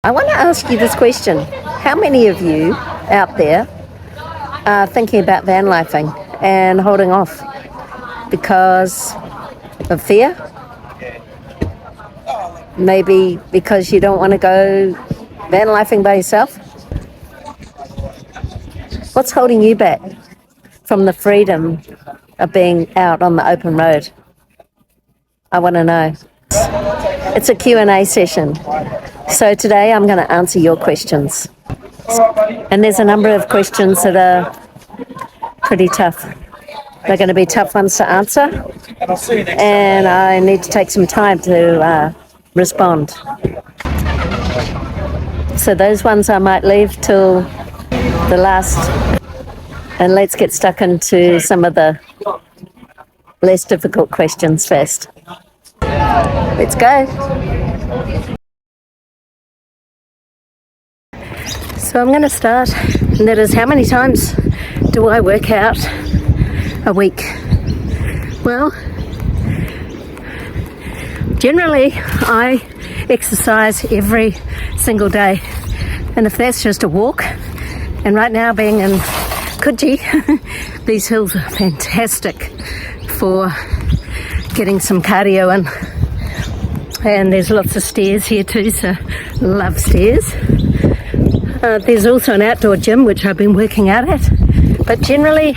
I want to ask you this question. How many of you out there are thinking about van lifing and holding off because of fear? Maybe because you don't want to go van lifing by yourself? What's holding you back from the freedom of being out on the open road? I want to know. It's a Q&A session. So today I'm going to answer your questions. And there's a number of questions that are pretty tough. They're going to be tough ones to answer. And I need to take some time to respond. So those ones I might leave till the last. And let's get stuck into some of the less difficult questions first. Let's go. So I'm going to start, and that is, how many times do I work out a week? Well, generally I exercise every single day, and if that's just a walk, and right now being in Coogee, these hills are fantastic for getting some cardio in, and there's lots of stairs here too, so love stairs. There's also an outdoor gym which I've been working out at, but generally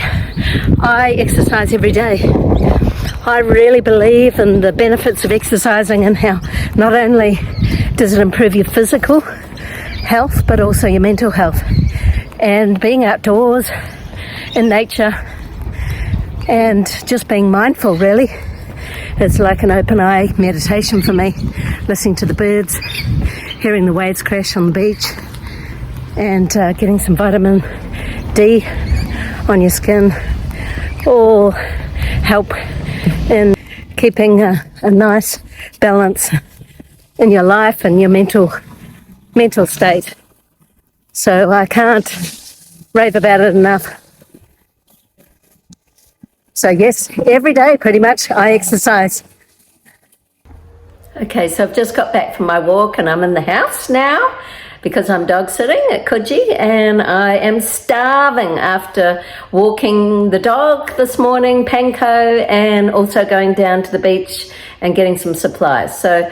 I exercise every day. I really believe in the benefits of exercising and how not only does it improve your physical health but also your mental health, and being outdoors in nature and just being mindful, really, it's like an open eye meditation for me, listening to the birds, hearing the waves crash on the beach, and getting some vitamin D on your skin all help in keeping a nice balance in your life and your mental state. So I can't rave about it enough. So yes, every day pretty much I exercise. Okay, so I've just got back from my walk and I'm in the house now because I'm dog sitting at Coogee, and I am starving after walking the dog this morning, Panko, and also going down to the beach and getting some supplies. So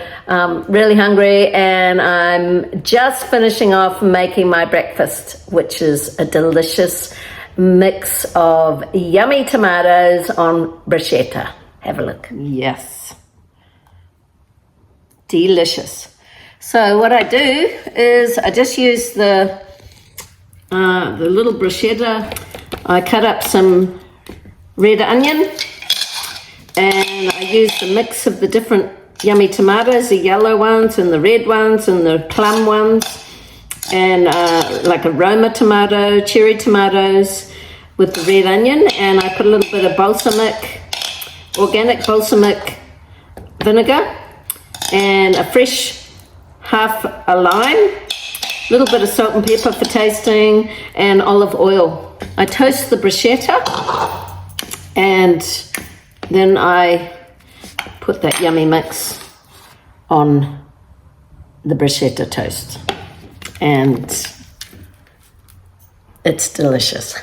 really hungry, and I'm just finishing off making my breakfast, which is a delicious mix of yummy tomatoes on bruschetta. Have a look. Yes. Delicious. So what I do is I just use the little bruschetta. I cut up some red onion, and I use the mix of the different yummy tomatoes, the yellow ones and the red ones and the plum ones, and like a Roma tomato, cherry tomatoes with the red onion, and I put a little bit of balsamic, organic balsamic vinegar, and a fresh half a lime, a little bit of salt and pepper for tasting, and olive oil. I toast the bruschetta, and then I put that yummy mix on the bruschetta toast, and it's delicious.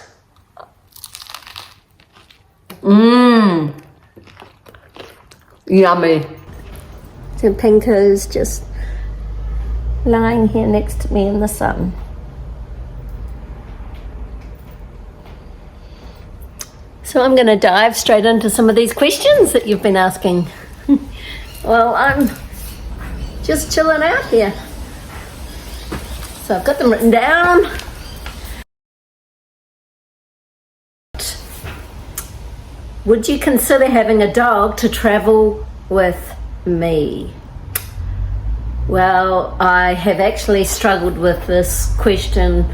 Yummy. So Panko's just lying here next to me in the sun. So I'm going to dive straight into some of these questions that you've been asking. Well, I'm just chilling out here. So I've got them written down. Would you consider having a dog to travel with me? Well, I have actually struggled with this question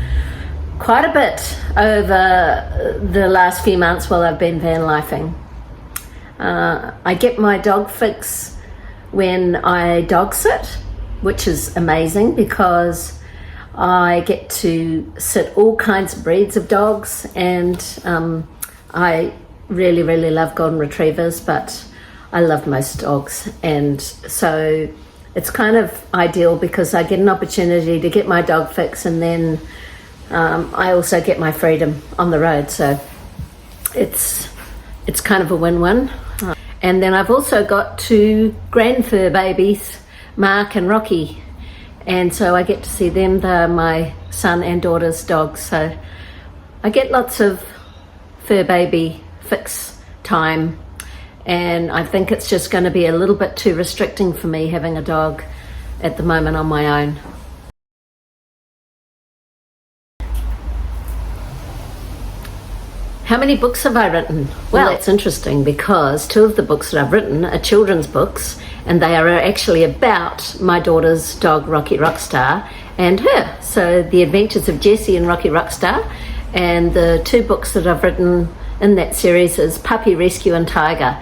quite a bit over the last few months while I've been van lifing. I get my dog fix when I dog sit, which is amazing because I get to sit all kinds of breeds of dogs, and I really, really love golden retrievers, but I love most dogs, and so it's kind of ideal because I get an opportunity to get my dog fix, and then I also get my freedom on the road. So it's kind of a win-win. And then I've also got 2 grand fur babies, Mark and Rocky, and so I get to see them. They're my son and daughter's dogs, so I get lots of fur baby fix time, and I think it's just going to be a little bit too restricting for me having a dog at the moment on my own. How many books have I written? Well, that's interesting because 2 of the books that I've written are children's books, and they are actually about my daughter's dog, Rocky Rockstar, and her. So The Adventures of Jessie and Rocky Rockstar, and the 2 books that I've written in that series is Puppy Rescue and Tiger.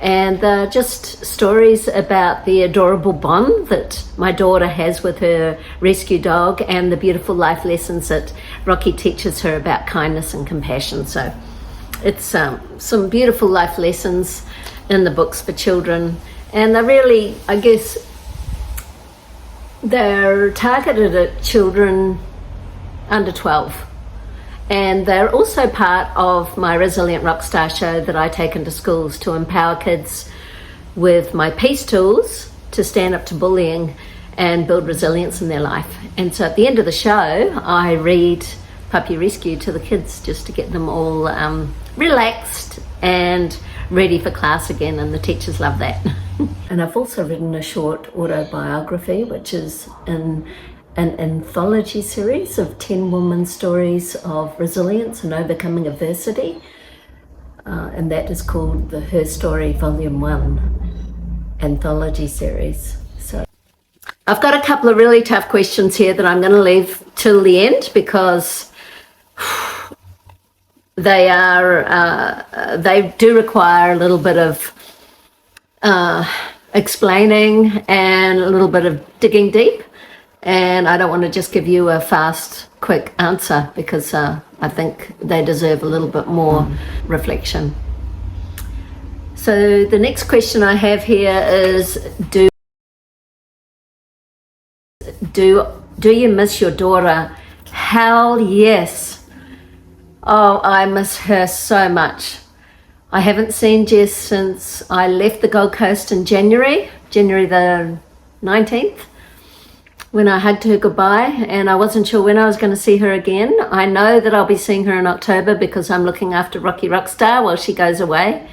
And they're just stories about the adorable bond that my daughter has with her rescue dog, and the beautiful life lessons that Rocky teaches her about kindness and compassion. So it's some beautiful life lessons in the books for children, and they're really, I guess, they're targeted at children under 12. And they're also part of my Resilient Rockstar show that I take into schools to empower kids with my peace tools to stand up to bullying and build resilience in their life. And so at the end of the show, I read Puppy Rescue to the kids just to get them all relaxed and ready for class again, and the teachers love that. And I've also written a short autobiography, which is an anthology series of 10 women's stories of resilience and overcoming adversity, and that is called the Her Story Volume 1 anthology series. So I've got a couple of really tough questions here that I'm going to leave till the end because they do require a little bit of explaining and a little bit of digging deep. And I don't want to just give you a fast, quick answer because I think they deserve a little bit more reflection. So the next question I have here is, do you miss your daughter? Hell yes. Oh, I miss her so much. I haven't seen Jess since I left the Gold Coast in January the 19th. When I hugged her goodbye, and I wasn't sure when I was going to see her again. I know that I'll be seeing her in October because I'm looking after Rocky Rockstar while she goes away.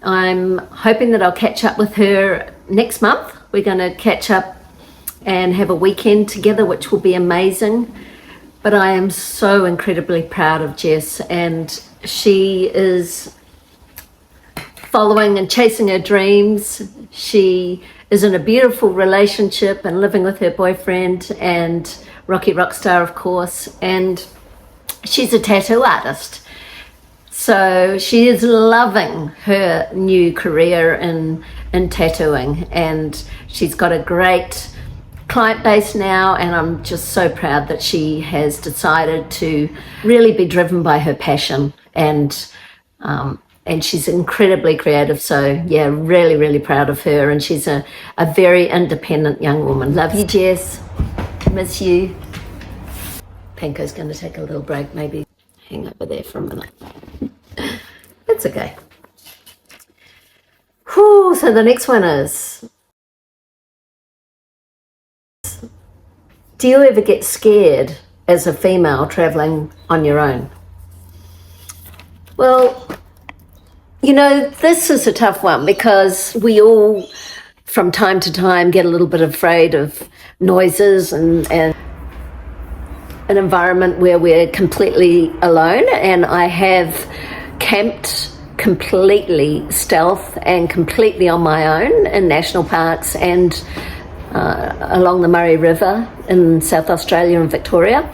I'm hoping that I'll catch up with her next month. We're going to catch up and have a weekend together, which will be amazing. But I am so incredibly proud of Jess, and she is following and chasing her dreams. She is in a beautiful relationship and living with her boyfriend and Rocky Rockstar, of course, and she's a tattoo artist. So she is loving her new career in tattooing, and she's got a great client base now, and I'm just so proud that she has decided to really be driven by her passion, and she's incredibly creative. So yeah, really, really proud of her, and she's a very independent young woman. Love you, Jess. Miss you. Panko's going to take a little break, maybe hang over there for a minute. That's okay. Whew, so the next one is, do you ever get scared as a female traveling on your own? Well, you know, this is a tough one because we all, from time to time, get a little bit afraid of noises and an environment where we're completely alone. And I have camped completely stealth and completely on my own in national parks and along the Murray River in South Australia and Victoria.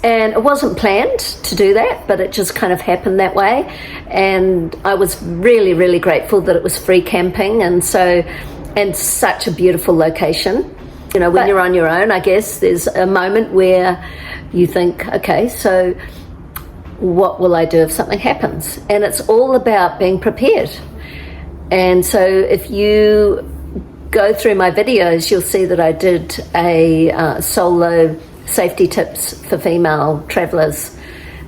And it wasn't planned to do that, but it just kind of happened that way. And I was really, really grateful that it was free camping, and such a beautiful location. You know, when you're on your own, I guess there's a moment where you think, okay, so what will I do if something happens? And it's all about being prepared. And so if you go through my videos, you'll see that I did a solo safety tips for female travellers.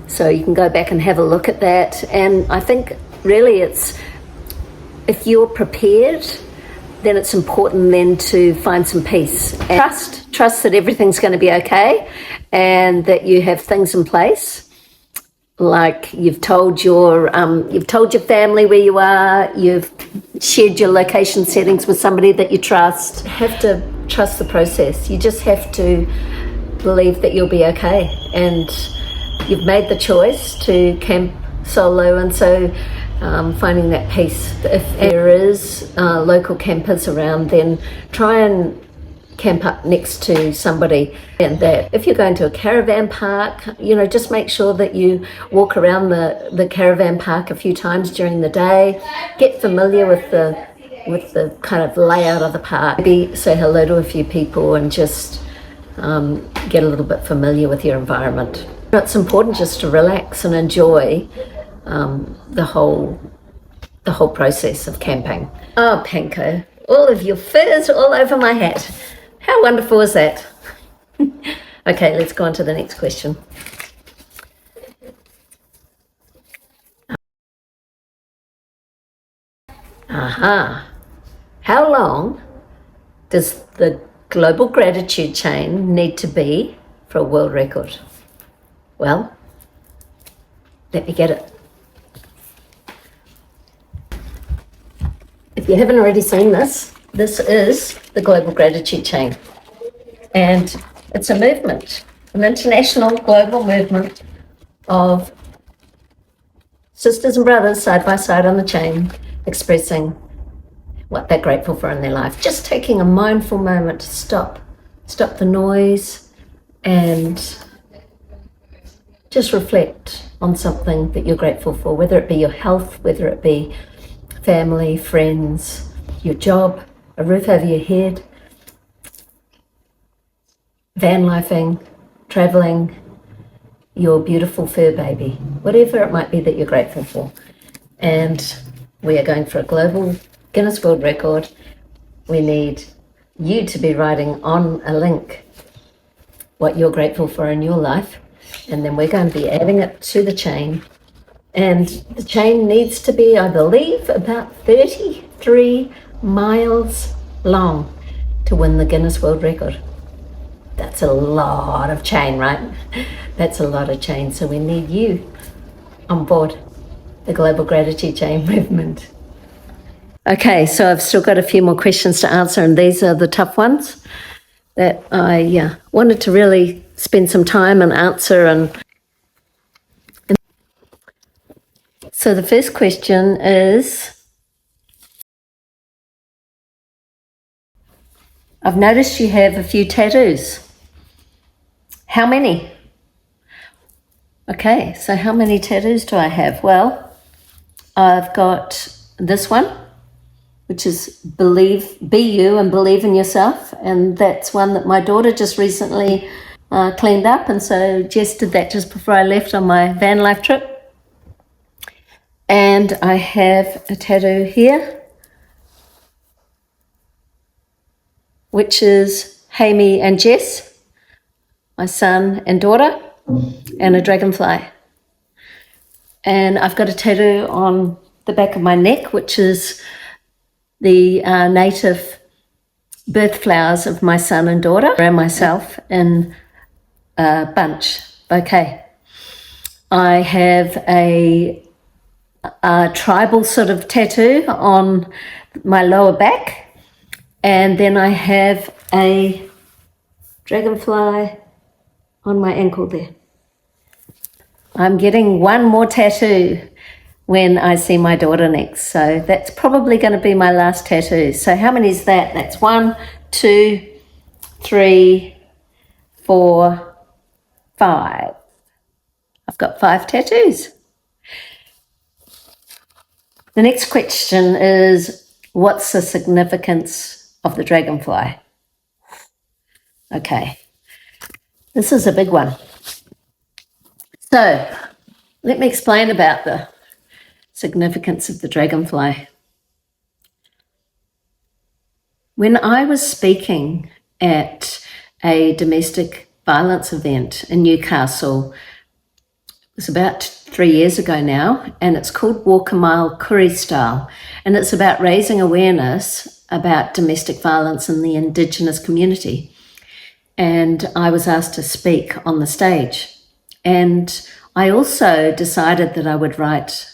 So you can go back and have a look at that. And I think really it's, if you're prepared, then it's important then to find some peace. And trust that everything's going to be okay and that you have things in place. Like you've told your family where you are, you've shared your location settings with somebody that you trust. You have to trust the process. You just have to believe that you'll be okay. And you've made the choice to camp solo, and so finding that peace. If there is local campers around, then try and camp up next to somebody. And that if you're going to a caravan park, just make sure that you walk around the caravan park a few times during the day. Get familiar with the kind of layout of the park. Maybe say hello to a few people and just get a little bit familiar with your environment. It's important just to relax and enjoy the whole process of camping. Oh, Panko, all of your furs all over my hat. How wonderful is that? Okay, let's go on to the next question. Aha. How long does the global gratitude chain need to be for a world record? Well, let me get it. If you haven't already seen this, this is the global gratitude chain. And it's a movement, an international global movement of sisters and brothers side by side on the chain, expressing what they're grateful for in their life. Just taking a mindful moment to stop the noise and just reflect on something that you're grateful for, whether it be your health, whether it be family, friends, your job, a roof over your head, vanlifing, traveling, your beautiful fur baby, whatever it might be that you're grateful for. And we are going for a global Guinness World Record. We need you to be writing on a link what you're grateful for in your life, and then we're going to be adding it to the chain. And the chain needs to be, I believe, about 33 miles long to win the Guinness World Record. That's a lot of chain, right? That's a lot of chain. So we need you on board the Global Gratitude Chain movement. Okay, so I've still got a few more questions to answer, and these are the tough ones that I wanted to really spend some time and answer. And so the first question is, I've noticed you have a few tattoos. How many? Okay, so how many tattoos do I have? Well, I've got this one, which is be you and believe in yourself. And that's one that my daughter just recently cleaned up. And so Jess did that just before I left on my van life trip. And I have a tattoo here, which is Hamie and Jess, my son and daughter, and a dragonfly. And I've got a tattoo on the back of my neck, which is the native birth flowers of my son and daughter and myself in a bouquet. I have a tribal sort of tattoo on my lower back, and then I have a dragonfly on my ankle there. I'm getting one more tattoo when I see my daughter next, so that's probably going to be my last tattoo. So how many is that? That's 1, 2, 3, 4, 5. I've got 5 tattoos. The next question is, what's the significance of the dragonfly? Okay, this is a big one. So let me explain about the significance of the dragonfly. When I was speaking at a domestic violence event in Newcastle, it was about 3 years ago now, and it's called Walk a Mile Koori Style, and it's about raising awareness about domestic violence in the Indigenous community. And I was asked to speak on the stage. And I also decided that I would write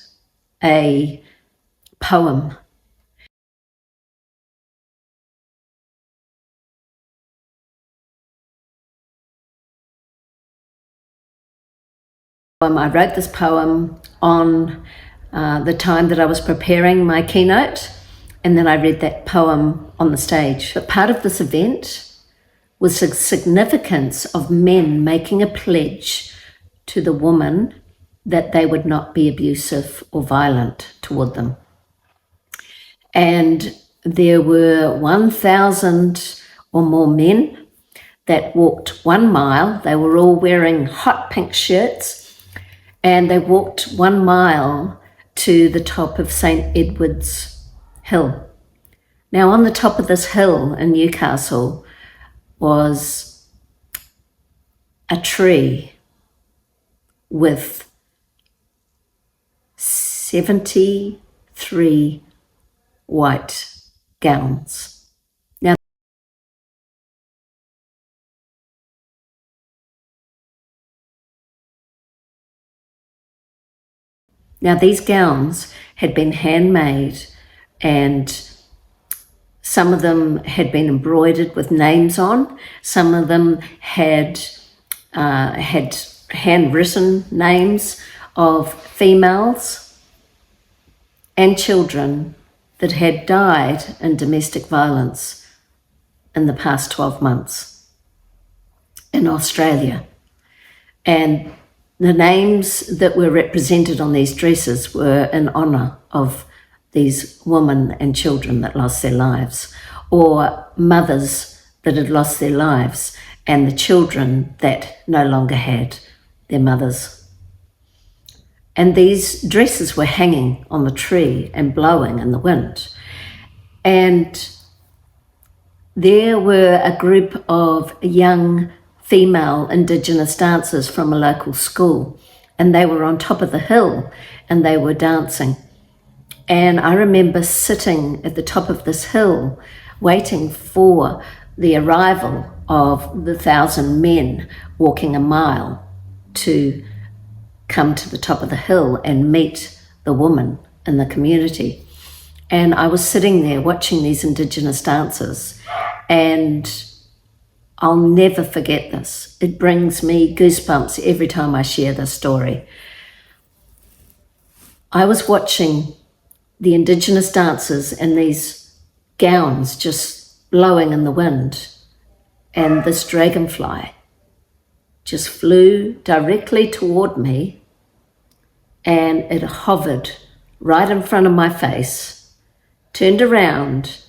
a poem. I wrote this poem on the time that I was preparing my keynote, and then I read that poem on the stage. But part of this event was the significance of men making a pledge to the woman that they would not be abusive or violent toward them. And there were 1,000 or more men that walked 1 mile. They were all wearing hot pink shirts, and they walked 1 mile to the top of St. Edward's Hill. Now, on the top of this hill in Newcastle was a tree with 73 white gowns. Now these gowns had been handmade, and some of them had been embroidered with names on. Some of them had handwritten names of females and children that had died in domestic violence in the past 12 months in Australia. And the names that were represented on these dresses were in honour of these women and children that lost their lives, or mothers that had lost their lives, and the children that no longer had their mothers. And these dresses were hanging on the tree and blowing in the wind. And there were a group of young female Indigenous dancers from a local school, and they were on top of the hill and they were dancing. And I remember sitting at the top of this hill waiting for the arrival of the 1,000 men walking 1 mile to come to the top of the hill and meet the woman in the community. And I was sitting there watching these Indigenous dancers, and I'll never forget this. It brings me goosebumps every time I share this story. I was watching the Indigenous dancers in these gowns just blowing in the wind, and this dragonfly just flew directly toward me, and it hovered right in front of my face, turned around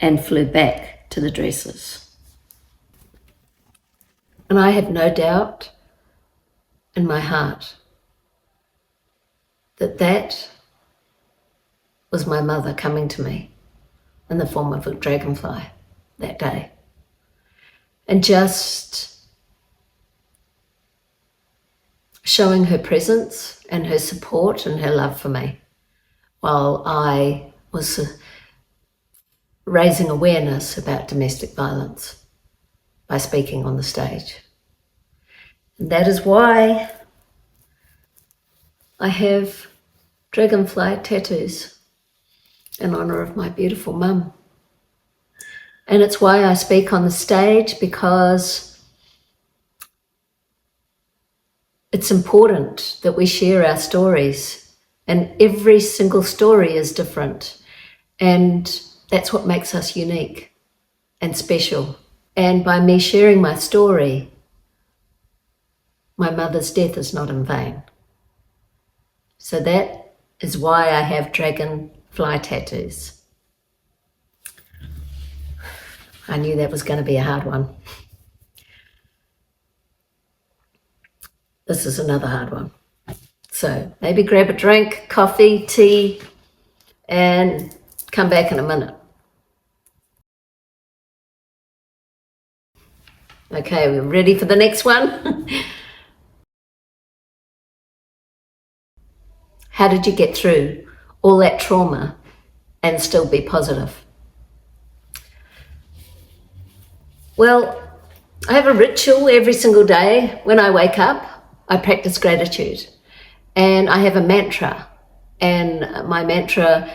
and flew back to the dresses. And I had no doubt in my heart that that was my mother coming to me in the form of a dragonfly that day. And just showing her presence and her support and her love for me while I was raising awareness about domestic violence by speaking on the stage. And that is why I have dragonfly tattoos in honour of my beautiful mum. And it's why I speak on the stage, because it's important that we share our stories, and every single story is different, and that's what makes us unique and special. And by me sharing my story, my mother's death is not in vain. So that is why I have dragonfly tattoos. I knew that was going to be a hard one. This is another hard one. So maybe grab a drink, coffee, tea, and come back in a minute. Okay, we're ready for the next one. How did you get through all that trauma and still be positive? Well, I have a ritual every single day. When I wake up, I practice gratitude, and I have a mantra, and my mantra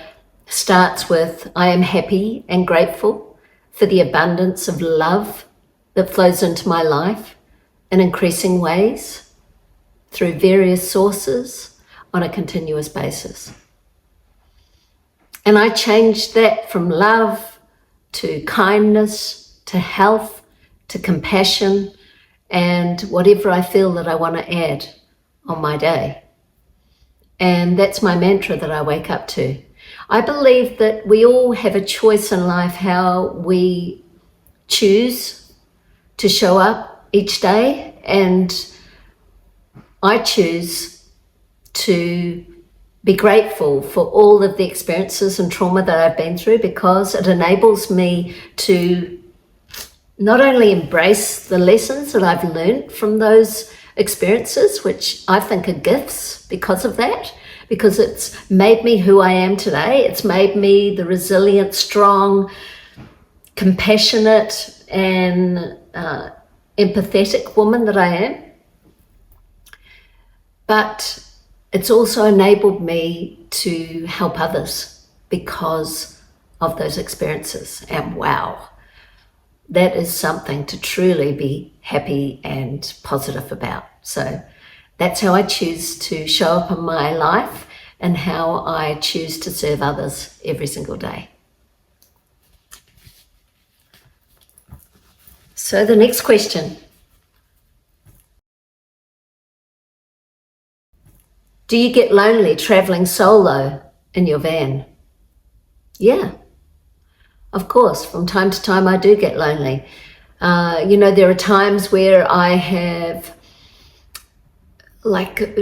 starts with, I am happy and grateful for the abundance of love that flows into my life in increasing ways through various sources on a continuous basis. And I changed that from love to kindness to health to compassion and whatever I feel that I want to add on my day. And that's my mantra that I wake up to. I believe that we all have a choice in life how we choose to show up each day, and I choose to be grateful for all of the experiences and trauma that I've been through, because it enables me to not only embrace the lessons that I've learned from those experiences, which I think are gifts because of that, because it's made me who I am today. It's made me the resilient, strong, compassionate, and empathetic woman that I am. But it's also enabled me to help others because of those experiences. And wow, that is something to truly be happy and positive about. So that's how I choose to show up in my life and how I choose to serve others every single day. So the next question. Do you get lonely traveling solo in your van? Yeah, of course. From time to time I do get lonely. There are times where I have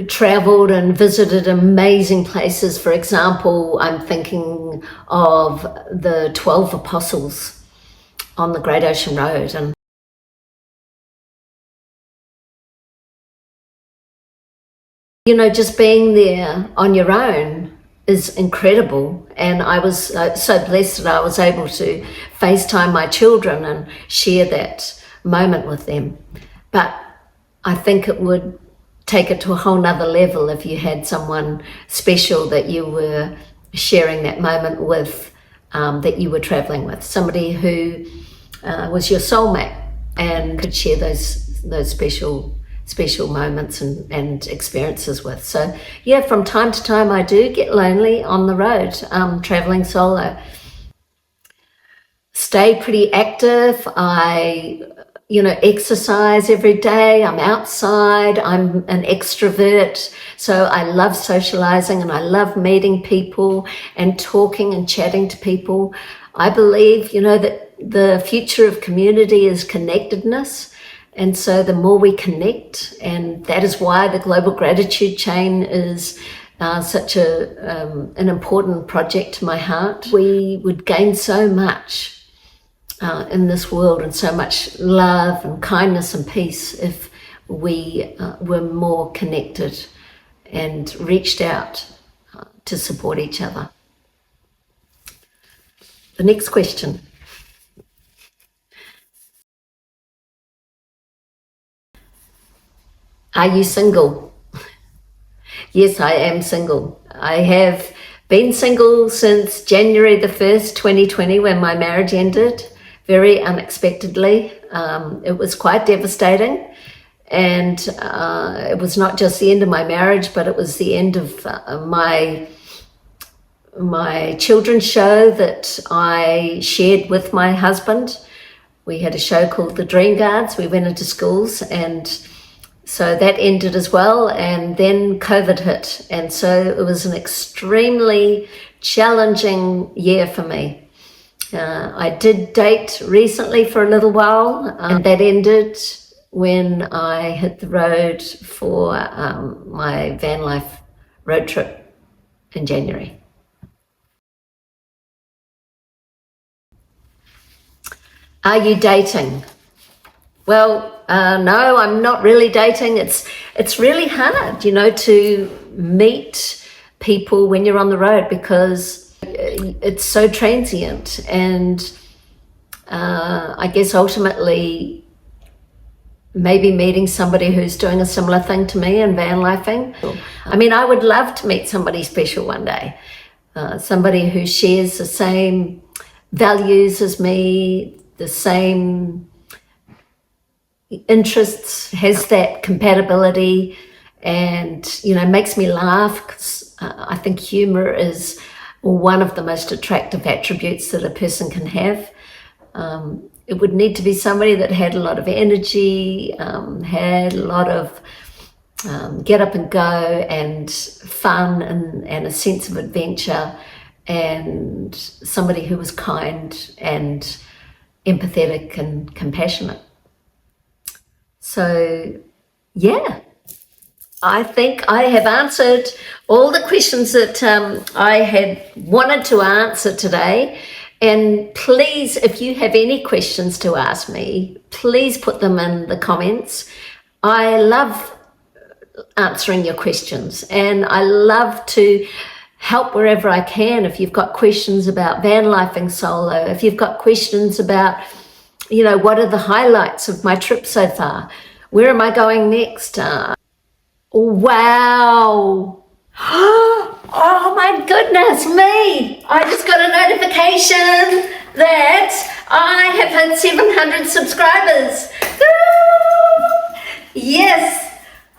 traveled and visited amazing places. For example, I'm thinking of the 12 apostles on the Great Ocean Road, and just being there on your own is incredible. And I was so blessed that I was able to FaceTime my children and share that moment with them. But I think it would take it to a whole nother level if you had someone special that you were sharing that moment with, that you were traveling with, somebody who was your soulmate and could share those special moments and experiences with. So yeah, from time to time I do get lonely on the road, traveling solo. Stay pretty active. I exercise every day. I'm outside. I'm an extrovert. So I love socializing and I love meeting people and talking and chatting to people. I believe, that the future of community is connectedness. And so the more we connect, and that is why the Global Gratitude Chain is such an important project to my heart. We would gain so much in this world, and so much love and kindness and peace if we were more connected and reached out to support each other. The next question. Are you single? Yes, I am single. I have been single since January the 1st, 2020, when my marriage ended. Very unexpectedly. It was quite devastating, and it was not just the end of my marriage, but it was the end of my children's show that I shared with my husband. We had a show called The Dream Guards. We went into schools, and so that ended as well. And then COVID hit, and so it was an extremely challenging year for me. I did date recently for a little while, and that ended when I hit the road for my Vanlife road trip in January. Are you dating? Well, no, I'm not really dating. It's really hard, you know, to meet people when you're on the road because it's so transient. And I guess ultimately maybe meeting somebody who's doing a similar thing to me and van lifing. I mean, I would love to meet somebody special one day, somebody who shares the same values as me, the same interests, has that compatibility, and, you know, makes me laugh, 'cause I think humor is one of the most attractive attributes that a person can have. It would need to be somebody that had a lot of energy, had a lot of get up and go and fun, and a sense of adventure, and somebody who was kind and empathetic and compassionate. So, yeah, I think I have answered all the questions that I had wanted to answer today. And please, if you have any questions to ask me, please put them in the comments. I love answering your questions, and I love to help wherever I can. If you've got questions about van lifing solo, if you've got questions about, you know, what are the highlights of my trip so far? Where am I going next? Wow. Oh my goodness me. I just got a notification that I have hit 700 subscribers. Woo! Yes.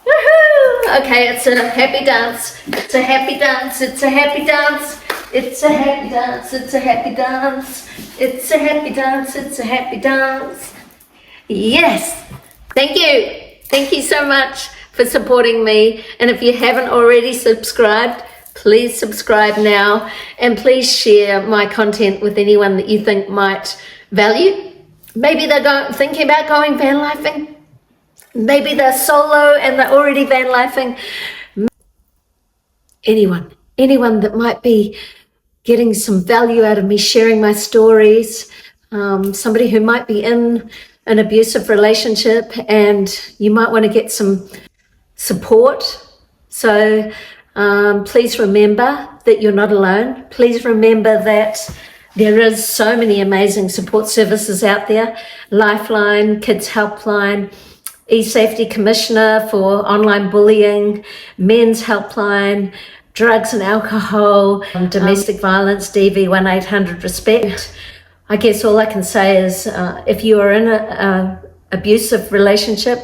Woohoo! Okay, it's a happy dance. It's a happy dance. It's a happy dance. It's a happy dance. It's a happy dance. It's a happy dance. It's a happy dance. Yes. Thank you. Thank you so much for supporting me. And if you haven't already subscribed, please subscribe now, and please share my content with anyone that you think might value. Maybe they're thinking about going van lifing. Maybe they're solo and they're already van lifing. Anyone that might be getting some value out of me sharing my stories, somebody who might be in an abusive relationship and you might want to get some support. So please remember that you're not alone. Please remember that there is so many amazing support services out there. Lifeline, Kids Helpline, E-Safety Commissioner for online bullying, Men's Helpline, drugs and alcohol, domestic violence, DV 1-800 RESPECT. I guess all I can say is if you are in an abusive relationship,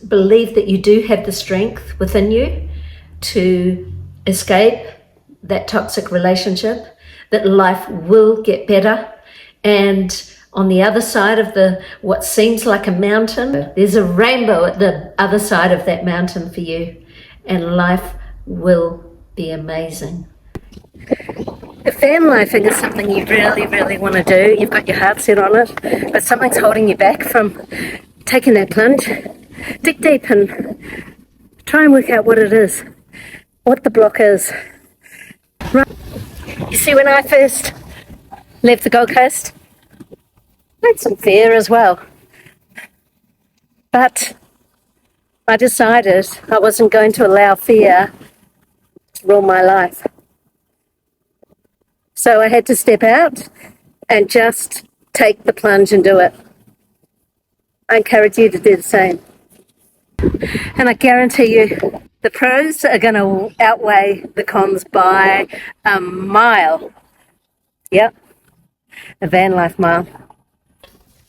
believe that you do have the strength within you to escape that toxic relationship, that life will get better, and on the other side of what seems like a mountain, there's a rainbow at the other side of that mountain for you, and life will be amazing. If van lifing is something you really, really want to do, you've got your heart set on it, but something's holding you back from taking that plunge, dig deep and try and work out what it is, what the block is. Right. You see, when I first left the Gold Coast, I had some fear as well. But I decided I wasn't going to allow fear to rule my life. So I had to step out and just take the plunge and do it. I encourage you to do the same. And I guarantee you, the pros are going to outweigh the cons by a mile. Yep, a van life mile.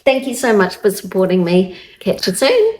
Thank you so much for supporting me. Catch you soon.